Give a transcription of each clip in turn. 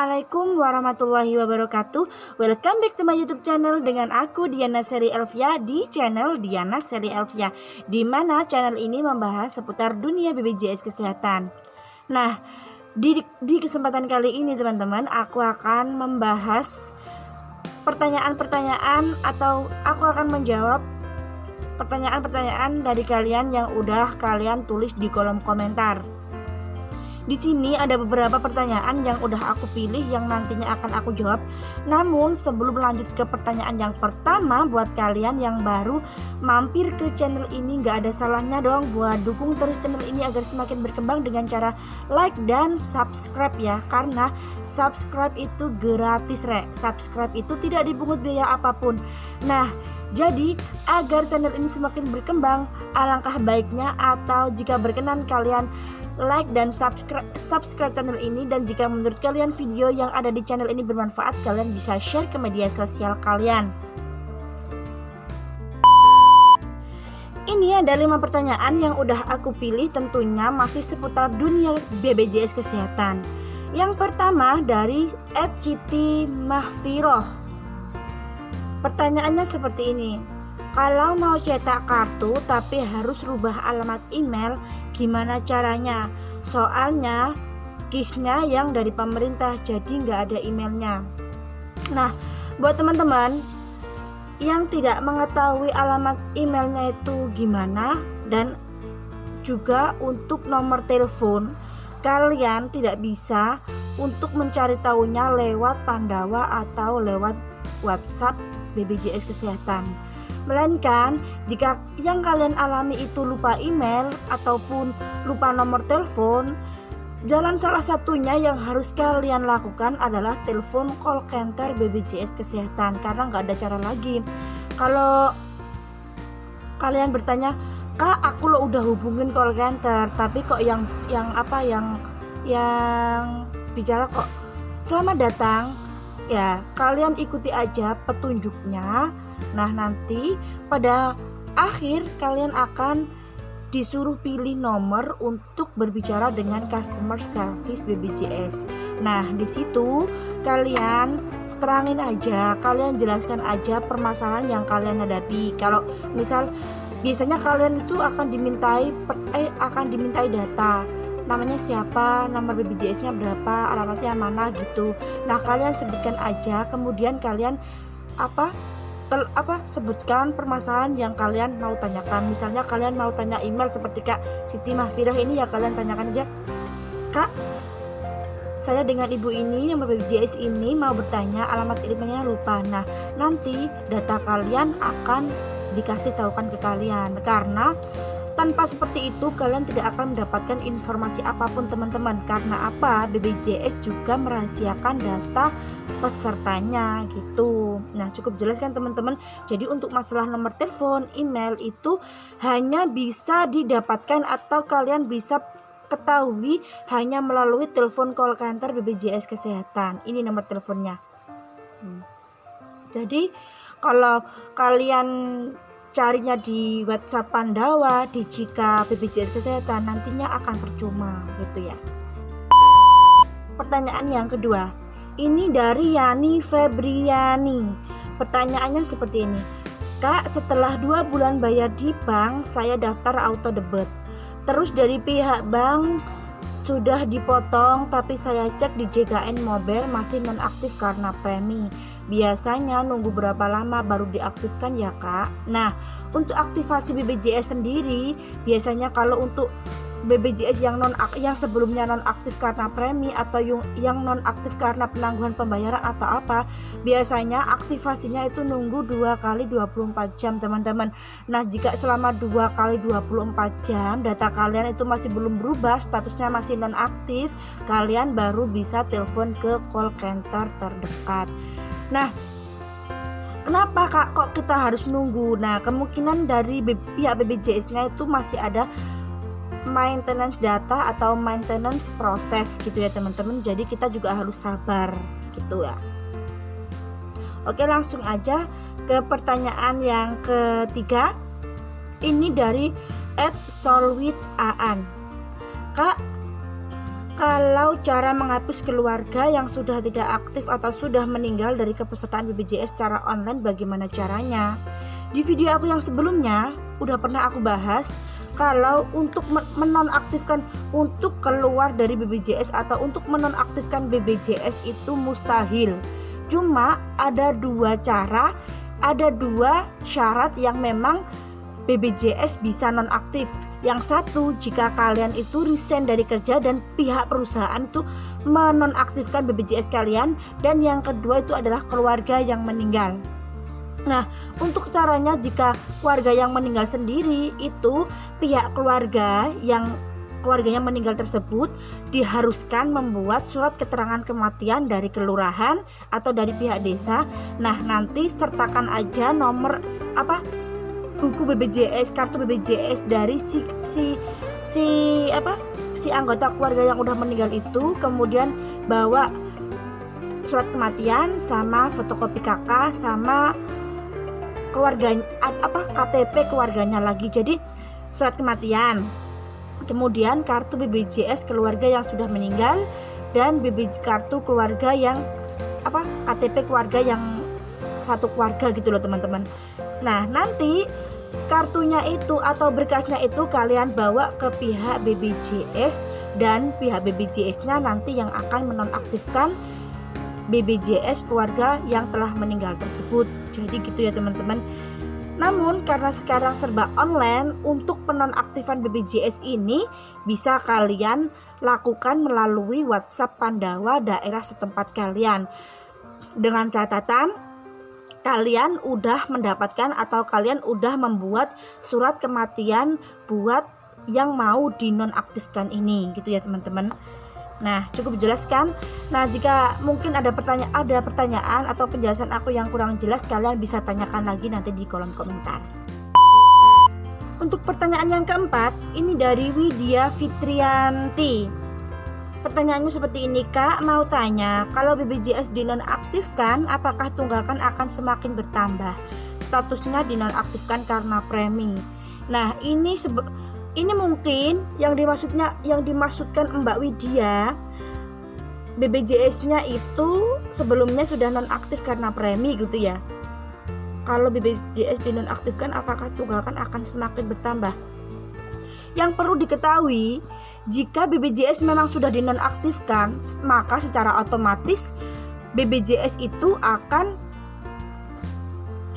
Assalamualaikum warahmatullahi wabarakatuh. Welcome back to my YouTube channel dengan aku Diana Seri Elvia di channel Diana Seri Elvia, di mana channel ini membahas seputar dunia BPJS Kesehatan. Nah, di kesempatan kali ini teman-teman, aku akan membahas pertanyaan-pertanyaan atau aku akan menjawab pertanyaan-pertanyaan dari kalian yang udah kalian tulis di kolom komentar. Di sini ada beberapa pertanyaan yang udah aku pilih yang nantinya akan aku jawab. Namun sebelum lanjut ke pertanyaan yang pertama, buat kalian yang baru mampir ke channel ini, gak ada salahnya dong buat dukung terus channel ini agar semakin berkembang dengan cara like dan subscribe ya. Karena subscribe itu gratis subscribe itu tidak dipungut biaya apapun. Nah, jadi agar channel ini semakin berkembang, alangkah baiknya atau jika berkenan kalian like dan subscribe channel ini, dan jika menurut kalian video yang ada di channel ini bermanfaat, kalian bisa share ke media sosial kalian. Ini ada 5 pertanyaan yang udah aku pilih, tentunya masih seputar dunia BPJS Kesehatan. Yang pertama dari @siti_mahfiroh. Pertanyaannya seperti ini. Kalau mau cetak kartu tapi harus rubah alamat email, gimana caranya? Soalnya KIS-nya yang dari pemerintah, jadi nggak ada emailnya. Nah, buat teman-teman yang tidak mengetahui alamat emailnya itu gimana, dan juga untuk nomor telepon, kalian tidak bisa untuk mencari tahunya lewat Pandawa atau lewat WhatsApp BPJS Kesehatan. Melainkan jika yang kalian alami itu lupa email ataupun lupa nomor telepon, jalan salah satunya yang harus kalian lakukan adalah telepon call center BPJS Kesehatan, karena nggak ada cara lagi. Kalau kalian bertanya, "Kak, aku lo udah hubungin call center, tapi kok yang bicara kok selamat datang." Ya, kalian ikuti aja petunjuknya. Nah, nanti pada akhir kalian akan disuruh pilih nomor untuk berbicara dengan customer service BPJS. Nah, di situ kalian terangin aja, kalian jelaskan aja permasalahan yang kalian hadapi. Kalau misal biasanya kalian itu akan dimintai data. Namanya siapa, nomor BPJS-nya berapa, alamatnya mana gitu. Nah, kalian sebutkan aja, kemudian kalian sebutkan permasalahan yang kalian mau tanyakan. Misalnya kalian mau tanya email seperti Kak Siti Mahfiroh ini, ya kalian tanyakan aja, "Kak, saya dengan ibu ini nomor BPJS ini mau bertanya, alamat emailnya lupa." Nah, nanti data kalian akan dikasih tahukan ke kalian, karena tanpa seperti itu kalian tidak akan mendapatkan informasi apapun teman-teman. Karena apa? BPJS juga merahasiakan data pesertanya gitu. Nah, cukup jelas kan teman-teman? Jadi untuk masalah nomor telepon, email itu hanya bisa didapatkan atau kalian bisa ketahui hanya melalui telepon call center BPJS Kesehatan. Ini nomor teleponnya. Jadi kalau kalian carinya di WhatsApp Pandawa, di Jika BPJS Kesehatan, nantinya akan percuma gitu ya. Pertanyaan yang kedua, ini dari Yani Febriani. Pertanyaannya seperti ini. "Kak, setelah 2 bulan bayar di bank, saya daftar auto debit. Terus dari pihak bank sudah dipotong, tapi saya cek di JKN Mobile masih nonaktif karena premi. Biasanya nunggu berapa lama baru diaktifkan ya Kak?" Nah, untuk aktivasi BPJS sendiri, biasanya kalau untuk BPJS yang sebelumnya nonaktif karena premi atau yang nonaktif karena penangguhan pembayaran atau apa, biasanya aktivasinya itu nunggu 2 kali 24 jam teman-teman. Nah, jika selama 2 kali 24 jam data kalian itu masih belum berubah, statusnya masih nonaktif, kalian baru bisa telepon ke call center terdekat. Nah, kenapa Kak kok kita harus nunggu? Nah, kemungkinan dari pihak BPJS-nya itu masih ada maintenance data atau maintenance proses gitu ya teman-teman. Jadi kita juga harus sabar gitu ya. Oke, langsung aja ke pertanyaan yang ketiga. Ini dari @solwit_aan. "Kak, Kalau cara menghapus keluarga yang sudah tidak aktif atau sudah meninggal dari kepesertaan BPJS secara online, bagaimana caranya? Di video aku yang sebelumnya udah pernah aku bahas kalau untuk menonaktifkan untuk keluar dari BPJS atau untuk menonaktifkan BPJS itu mustahil. Cuma ada dua cara, ada dua syarat yang memang BPJS bisa nonaktif. Yang satu, jika kalian itu resign dari kerja dan pihak perusahaan itu menonaktifkan BPJS kalian, dan yang kedua itu adalah keluarga yang meninggal. Nah, untuk caranya jika keluarga yang meninggal sendiri itu pihak keluarganya meninggal tersebut diharuskan membuat surat keterangan kematian dari kelurahan atau dari pihak desa. Nah, nanti sertakan aja nomor buku BPJS, kartu BPJS dari si anggota keluarga yang udah meninggal itu, kemudian bawa surat kematian sama fotokopi KK sama keluarga KTP keluarganya lagi. Jadi surat kematian, kemudian kartu BPJS keluarga yang sudah meninggal, dan kartu keluarga yang KTP keluarga yang satu keluarga gitu loh teman-teman. Nah, nanti kartunya itu atau berkasnya itu kalian bawa ke pihak BPJS, dan pihak BPJS-nya nanti yang akan menonaktifkan BPJS keluarga yang telah meninggal tersebut. Jadi gitu ya teman-teman. Namun karena sekarang serba online, untuk penonaktifan BPJS ini bisa kalian lakukan melalui WhatsApp Pandawa daerah setempat kalian, dengan catatan kalian udah mendapatkan atau kalian udah membuat surat kematian buat yang mau dinonaktifkan ini, gitu ya teman-teman. Nah, cukup jelaskan. Nah, jika mungkin ada pertanyaan atau penjelasan aku yang kurang jelas, kalian bisa tanyakan lagi nanti di kolom komentar. Untuk pertanyaan yang keempat, ini dari Widya Fitrianti. Pertanyaannya seperti ini, Kak, mau tanya, kalau BPJS dinonaktifkan, apakah tunggakan akan semakin bertambah? Statusnya dinonaktifkan karena premi. Nah, ini mungkin yang dimaksudkan Mbak Widya, BPJS-nya itu sebelumnya sudah nonaktif karena premi gitu ya. Kalau BPJS dinonaktifkan, apakah tunggakan akan semakin bertambah? Yang perlu diketahui, jika BPJS memang sudah dinonaktifkan, maka secara otomatis BPJS itu akan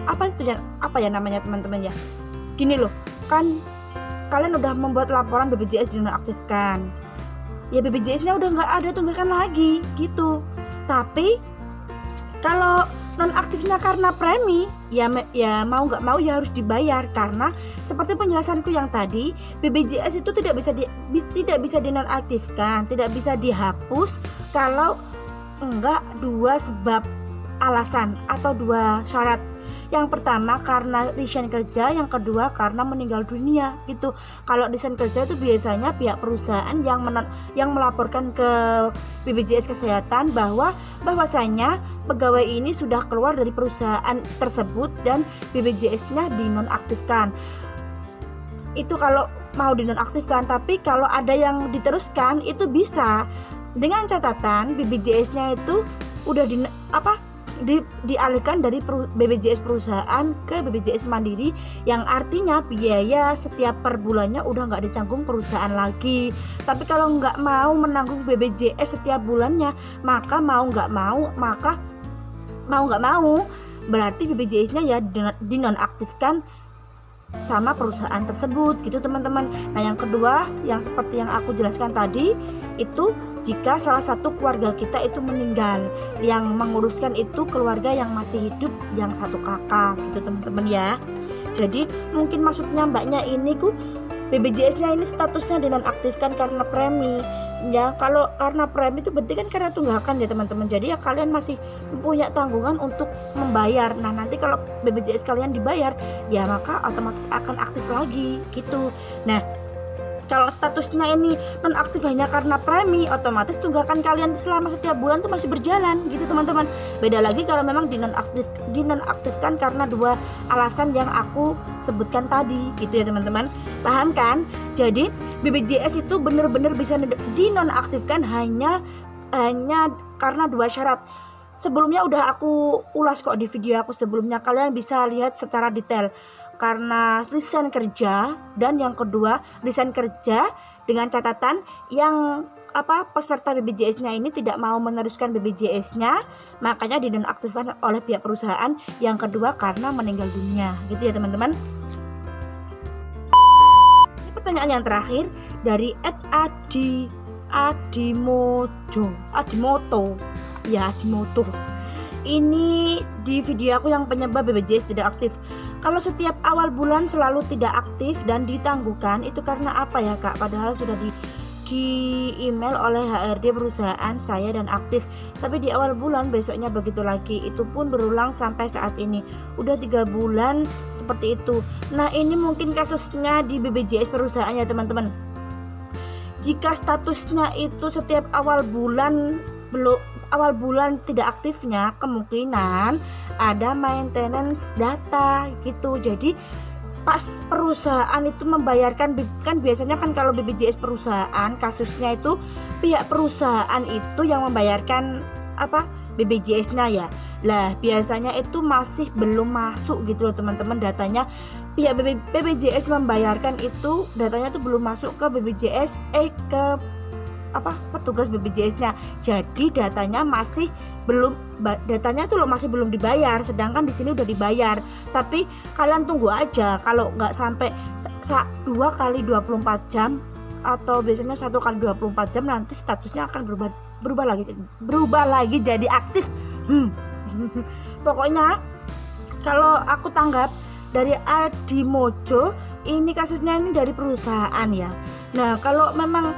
apa ya namanya teman-teman ya. Gini loh, kan kalian udah membuat laporan BPJS dinonaktifkan. Ya BPJS-nya udah nggak ada tunggakan lagi gitu. Tapi kalau nonaktifnya karena premi, ya mau nggak mau ya harus dibayar, karena seperti penjelasanku yang tadi, BPJS itu tidak bisa dinonaktifkan, tidak bisa dihapus kalau enggak dua sebab alasan atau dua syarat. Yang pertama karena resign kerja, yang kedua karena meninggal dunia gitu. Kalau resign kerja itu biasanya pihak perusahaan yang melaporkan ke BPJS Kesehatan bahwasanya pegawai ini sudah keluar dari perusahaan tersebut dan BPJS-nya dinonaktifkan. Itu kalau mau dinonaktifkan. Tapi kalau ada yang diteruskan itu bisa, dengan catatan BPJS-nya itu udah dialihkan dari BPJS perusahaan ke BPJS Mandiri, yang artinya biaya setiap per bulannya udah nggak ditanggung perusahaan lagi. Tapi kalau nggak mau menanggung BPJS setiap bulannya, maka mau nggak mau berarti BPJS-nya ya dinonaktifkan sama perusahaan tersebut gitu teman-teman. Nah, yang kedua yang seperti yang aku jelaskan tadi, itu jika salah satu keluarga kita itu meninggal, yang menguruskan itu keluarga yang masih hidup yang satu kakak gitu teman-teman ya. Jadi mungkin maksudnya mbaknya ini BPJS-nya ini statusnya dinonaktifkan karena premi. Ya, kalau karena premi itu berarti kan karena tunggakan ya teman-teman. Jadi ya kalian masih punya tanggungan untuk membayar. Nah, nanti kalau BPJS kalian dibayar, ya maka otomatis akan aktif lagi gitu. Nah, Kalau statusnya ini nonaktif hanya karena premi, otomatis tunggakan kalian selama setiap bulan tuh masih berjalan gitu teman-teman. Beda lagi kalau memang dinonaktifkan karena dua alasan yang aku sebutkan tadi gitu ya teman-teman. Paham kan? Jadi BPJS itu benar-benar bisa dinonaktifkan hanya karena dua syarat. Sebelumnya udah aku ulas kok di video aku sebelumnya, kalian bisa lihat secara detail. Karena lisan kerja, dan yang kedua lisan kerja dengan catatan yang peserta BPJS-nya ini tidak mau meneruskan BPJS-nya, makanya dinonaktifkan oleh pihak perusahaan. Yang kedua karena meninggal dunia, gitu ya teman-teman. Ini pertanyaan yang terakhir dari Adimoto. Ini di video aku yang penyebab BPJS tidak aktif. Kalau setiap awal bulan selalu tidak aktif dan ditangguhkan, itu karena apa ya Kak? Padahal sudah di email oleh HRD perusahaan saya dan aktif, tapi di awal bulan besoknya begitu lagi. Itu pun berulang sampai saat ini. Udah 3 bulan seperti itu. Nah ini mungkin kasusnya di BPJS perusahaan ya teman-teman. Jika statusnya itu setiap awal bulan tidak aktifnya, kemungkinan ada maintenance data gitu. Jadi pas perusahaan itu membayarkan, kan biasanya kan kalau BPJS perusahaan kasusnya itu pihak perusahaan itu yang membayarkan BPJS-nya ya. Lah biasanya itu masih belum masuk gitu loh teman-teman datanya. Pihak BPJS membayarkan itu datanya tuh belum masuk ke BPJS ke petugas BPJS-nya. Jadi datanya masih belum masih belum dibayar, sedangkan di sini udah dibayar. Tapi kalian tunggu aja, kalau nggak sampai 2 kali 24 jam atau biasanya 1 kali 24 jam nanti statusnya akan berubah lagi jadi aktif. Pokoknya kalau aku tanggap dari Adimojo, ini kasusnya ini dari perusahaan ya. Nah kalau memang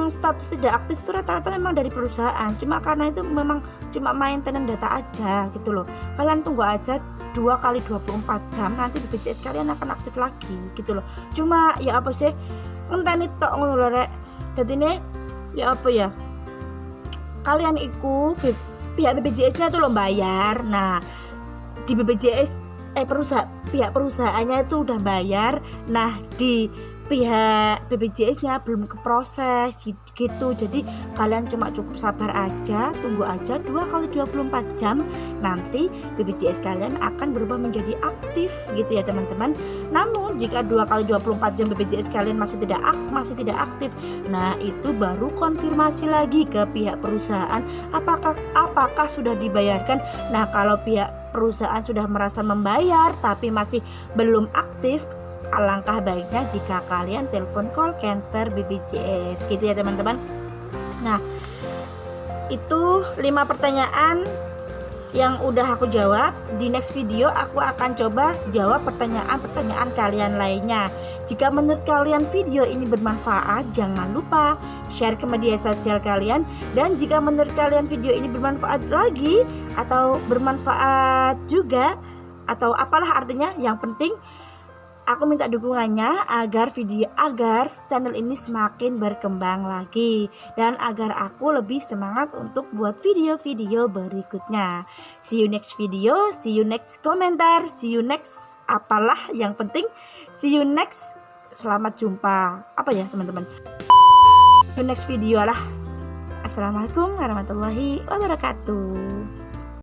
status tidak aktif itu rata-rata memang dari perusahaan, cuma karena itu memang cuma maintenance data aja gitu loh. Kalian tunggu aja 2 kali 24 jam nanti BPJS kalian akan aktif lagi gitu loh. Cuma ya apa sih ngenteni tok ngono lho rek. Dadine ya apa ya, kalian ikut pihak BPJS-nya itu loh bayar. Nah di BPJS pihak perusahaannya itu udah bayar. Nah di pihak BPJS-nya belum keproses gitu. Jadi kalian cuma cukup sabar aja, tunggu aja 2 kali 24 jam nanti BPJS kalian akan berubah menjadi aktif gitu ya teman-teman. Namun jika 2 kali 24 jam BPJS kalian masih tidak aktif, nah itu baru konfirmasi lagi ke pihak perusahaan apakah sudah dibayarkan. Nah kalau pihak perusahaan sudah merasa membayar tapi masih belum aktif, alangkah baiknya jika kalian telepon call center BPJS gitu ya teman-teman. Nah itu 5 pertanyaan yang udah aku jawab. Di next video aku akan coba jawab pertanyaan-pertanyaan kalian lainnya. Jika menurut kalian video ini bermanfaat, jangan lupa share ke media sosial kalian. Dan jika menurut kalian video ini bermanfaat lagi atau bermanfaat juga atau apalah artinya, yang penting aku minta dukungannya agar channel ini semakin berkembang lagi dan agar aku lebih semangat untuk buat video-video berikutnya. See you next video, see you next komentar, see you next apalah, yang penting see you next. Selamat jumpa teman-teman. The next video lah. Assalamualaikum warahmatullahi wabarakatuh.